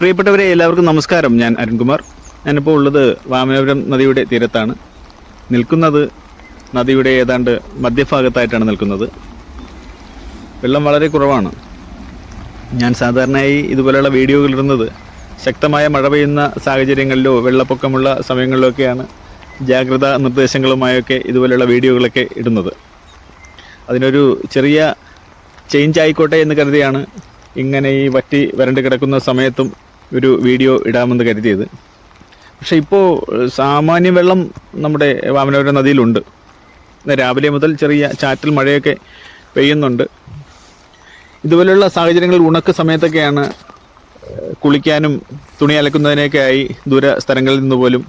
പ്രിയപ്പെട്ടവരെ, എല്ലാവർക്കും നമസ്കാരം. ഞാൻ അരുൺകുമാർ. ഞാനിപ്പോൾ ഉള്ളത് വാമനപുരം നദിയുടെ തീരത്താണ് നിൽക്കുന്നത്. നദിയുടെ ഏതാണ്ട് മധ്യഭാഗത്തായിട്ടാണ് നിൽക്കുന്നത്. വെള്ളം വളരെ കുറവാണ്. ഞാൻ സാധാരണയായി ഇതുപോലെയുള്ള വീഡിയോകൾ ഇടുന്നത് ശക്തമായ മഴ പെയ്യുന്ന സാഹചര്യങ്ങളിലോ വെള്ളപ്പൊക്കമുള്ള സമയങ്ങളിലൊക്കെയാണ് ജാഗ്രതാ നിർദ്ദേശങ്ങളുമായൊക്കെ ഇതുപോലെയുള്ള വീഡിയോകളൊക്കെ ഇടുന്നത്. അതിനൊരു ചെറിയ ചേഞ്ച് ആയിക്കോട്ടെ എന്ന് കരുതിയാണ് ഇങ്ങനെ ഈ വറ്റി വരണ്ട് കിടക്കുന്ന സമയത്തും ഒരു വീഡിയോ ഇടാമെന്ന് കരുതിയത്. പക്ഷേ ഇപ്പോൾ സാമാന്യ വെള്ളം നമ്മുടെ വാമനപുരം നദിയിലുണ്ട്. രാവിലെ മുതൽ ചെറിയ ചാറ്റൽ മഴയൊക്കെ പെയ്യുന്നുണ്ട്. ഇതുപോലെയുള്ള സാഹചര്യങ്ങളിൽ ഉണക്ക് സമയത്തൊക്കെയാണ് കുളിക്കാനും തുണി അലക്കുന്നതിനൊക്കെ ആയി ദൂര സ്ഥലങ്ങളിൽ നിന്ന് പോലും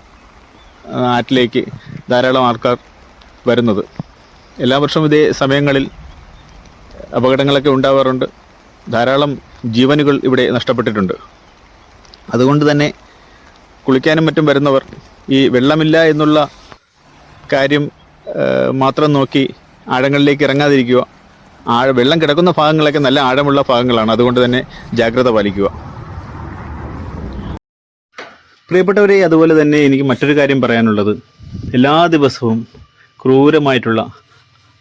ആറ്റിലേക്ക് ധാരാളം ആൾക്കാർ വരുന്നത്. എല്ലാ വർഷവും ഇതേ സമയങ്ങളിൽ അപകടങ്ങളൊക്കെ ഉണ്ടാവാറുണ്ട്. ധാരാളം ജീവനുകൾ ഇവിടെ നഷ്ടപ്പെട്ടിട്ടുണ്ട്. അതുകൊണ്ട് തന്നെ കുളിക്കാനും മറ്റും വരുന്നവർ ഈ വെള്ളമില്ല എന്നുള്ള കാര്യം മാത്രം നോക്കി ആഴങ്ങളിലേക്ക് ഇറങ്ങാതിരിക്കുക. വെള്ളം കിടക്കുന്ന ഭാഗങ്ങളൊക്കെ നല്ല ആഴമുള്ള ഭാഗങ്ങളാണ്. അതുകൊണ്ട് തന്നെ ജാഗ്രത പാലിക്കുക. പ്രിയപ്പെട്ടവരെ, അതുപോലെ തന്നെ എനിക്ക് മറ്റൊരു കാര്യം പറയാനുള്ളത്, എല്ലാ ദിവസവും ക്രൂരമായിട്ടുള്ള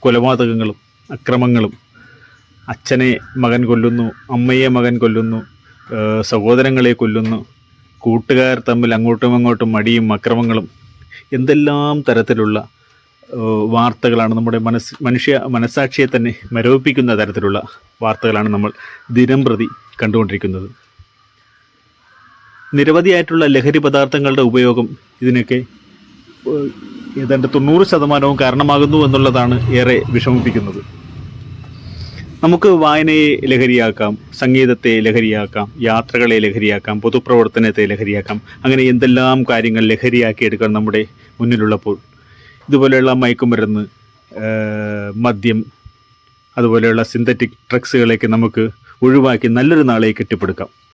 കൊലപാതകങ്ങളും അക്രമങ്ങളും, അച്ഛനെ മകൻ കൊല്ലുന്നു, അമ്മയെ മകൻ കൊല്ലുന്നു, സഹോദരങ്ങളെ കൊല്ലുന്നു, കൂട്ടുകാർ തമ്മിൽ അങ്ങോട്ടും ഇങ്ങോട്ടും മടിയും അക്രമങ്ങളും, എന്തെല്ലാം തരത്തിലുള്ള വാർത്തകളാണ് നമ്മുടെ മനുഷ്യ മനസാക്ഷിയെ തന്നെ മരവിപ്പിക്കുന്ന തരത്തിലുള്ള വാർത്തകളാണ് നമ്മൾ ദിനം പ്രതി കണ്ടുകൊണ്ടിരിക്കുന്നത്. നിരവധിയായിട്ടുള്ള ലഹരി പദാർത്ഥങ്ങളുടെ ഉപയോഗം ഇതിനൊക്കെ ഏതാണ്ട് 90% കാരണമാകുന്നു എന്നുള്ളതാണ് ഏറെ വിഷമിപ്പിക്കുന്നത്. നമുക്ക് വായനയെ ലഹരിയാക്കാം, സംഗീതത്തെ ലഹരിയാക്കാം, യാത്രകളെ ലഹരിയാക്കാം, പൊതുപ്രവർത്തനത്തെ ലഹരിയാക്കാം. അങ്ങനെ എന്തെല്ലാം കാര്യങ്ങൾ ലഹരിയാക്കിയെടുക്കാൻ നമ്മുടെ മുന്നിലുള്ളപ്പോൾ ഇതുപോലെയുള്ള മയക്കുമരുന്ന്, മദ്യം, അതുപോലെയുള്ള സിന്തറ്റിക് ഡ്രഗ്സുകളെയൊക്കെ നമുക്ക് ഒഴിവാക്കി നല്ലൊരു നാളെ കെട്ടിപ്പടുക്കാം.